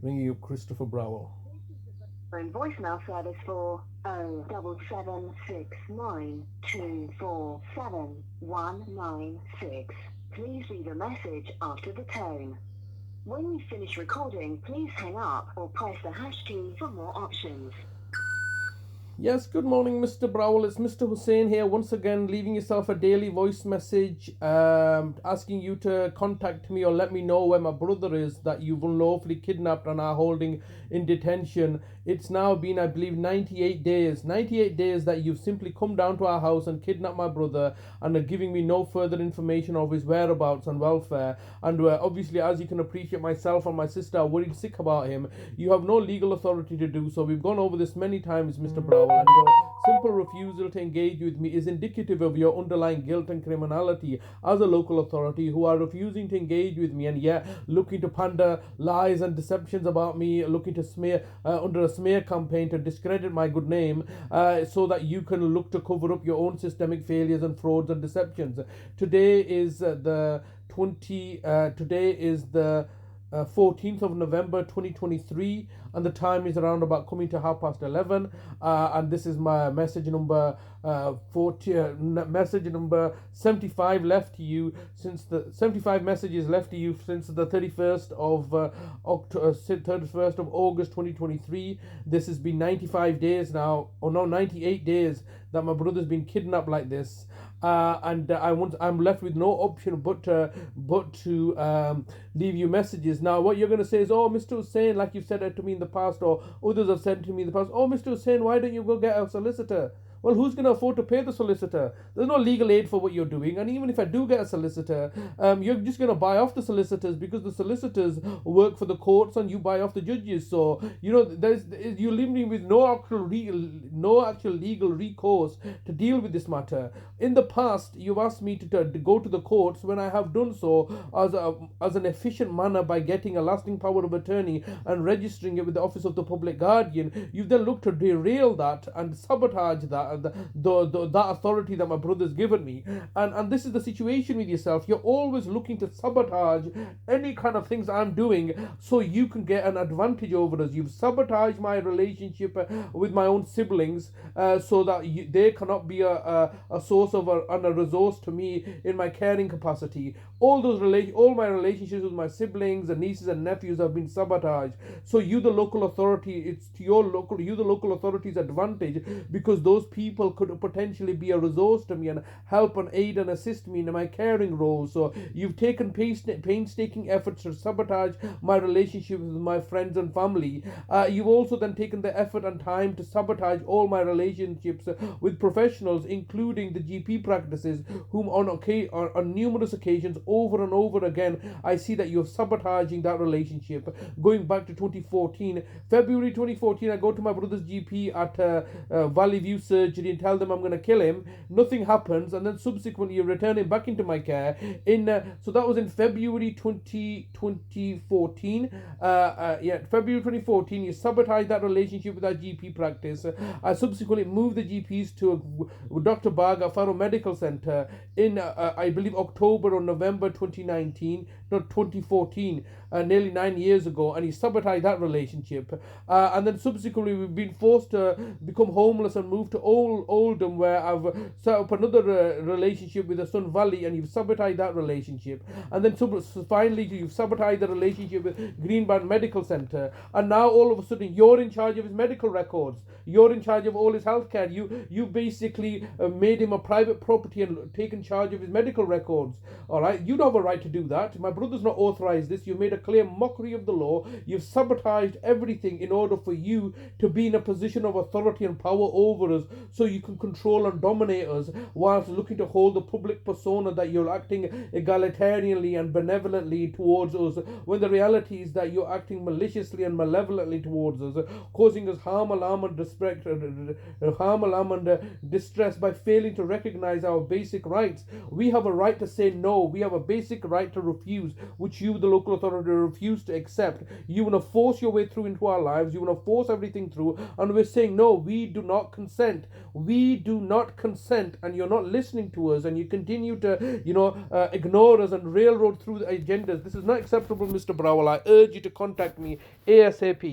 Ringing you, Christopher Browell. Phone voicemail service for 07769247196. Please leave a message after the tone. When you finish recording, please hang up or press the hash key for more options. Yes, good morning, Mr. Browell. It's Mr. Hussein here once again, leaving yourself a daily voice message, asking you to contact me or let me know where my brother is that you've unlawfully kidnapped and are holding in detention. It's now been, I believe, 98 days. 98 days that you've simply come down to our house and kidnapped my brother and are giving me no further information of his whereabouts and welfare. And obviously, as you can appreciate, myself and my sister are worried sick about him. You have no legal authority to do so. We've gone over this many times, Mr. Browell, and your simple refusal to engage with me is indicative of your underlying guilt and criminality as a local authority who are refusing to engage with me and yet looking to pander lies and deceptions about me, looking to smear under a smear campaign to discredit my good name so that you can look to cover up your own systemic failures and frauds and deceptions. Today is the 14th of November 2023, and the time is around about coming to 11:30. And this is my message number 75 left to you since the 75 messages left to you since the 31st of 31st of August 2023. This has been 95 days now, or no, 98 days that my brother's been kidnapped like this. And I'm left with no option but to leave you messages. Now, what you're going to say is, "Oh, Mr. Hussein, like you've said it to me in the past, or others have said to me in the past, oh, Mr. Hussein, why don't you go get a solicitor?" Well, who's going to afford to pay the solicitor? There's no legal aid for what you're doing. And even if I do get a solicitor, you're just going to buy off the solicitors because the solicitors work for the courts and you buy off the judges. So, you're leaving with no actual legal recourse to deal with this matter. In the past, you've asked me to go to the courts when I have done so as an efficient manner by getting a lasting power of attorney and registering it with the Office of the Public Guardian. You've then looked to derail that and sabotage that authority that my brother's given me. And this is the situation with yourself. You're always looking to sabotage any kind of things I'm doing so you can get an advantage over us. You've sabotaged my relationship with my own siblings so that they cannot be a source of and a resource to me in my caring capacity. All my relationships with my siblings and nieces and nephews have been sabotaged. So you, the local authority, it's to the local authority's advantage because those people could potentially be a resource to me and help and aid and assist me in my caring role. So you've taken painstaking efforts to sabotage my relationship with my friends and family. You've also then taken the effort and time to sabotage all my relationships with professionals, including the GP practices, whom on numerous occasions, over and over again, I see that you're sabotaging that relationship. Going back to 2014, February 2014, I go to my brother's GP at Valley View Surgery and tell them I'm going to kill him. Nothing happens, and then subsequently you return him back into my care. So that was in February 2014. February 2014, you sabotaged that relationship with that GP practice. I subsequently moved the GPs to Dr. Baga Faro Medical Center in, I believe, October or November 2019, not 2014, nearly 9 years ago, and he sabotaged that relationship. And then subsequently, we've been forced to become homeless and move to Oldham, where I've set up another relationship with the Sun Valley, and you've sabotaged that relationship. And then finally, you've sabotaged the relationship with Greenband Medical Center, and now all of a sudden, you're in charge of his medical records. You're in charge of all his healthcare. You basically made him a private property and taken charge of his medical records. All right, you don't have a right to do that. My brother's not authorized this. You made a clear mockery of the law. You've sabotaged everything in order for you to be in a position of authority and power over us, so you can control and dominate us, whilst looking to hold the public persona that you're acting egalitarianly and benevolently towards us, when the reality is that you're acting maliciously and malevolently towards us, causing us harm, alarm, and distress by failing to recognize our basic rights. We have a right to say no. We have a basic right to refuse, which you, the local authority, refuse to accept. You want to force your way through into our lives. You want to force everything through. And we're saying, no, we do not consent. We do not consent. And you're not listening to us. And you continue to, ignore us and railroad through the agendas. This is not acceptable, Mr. Browell. I urge you to contact me ASAP.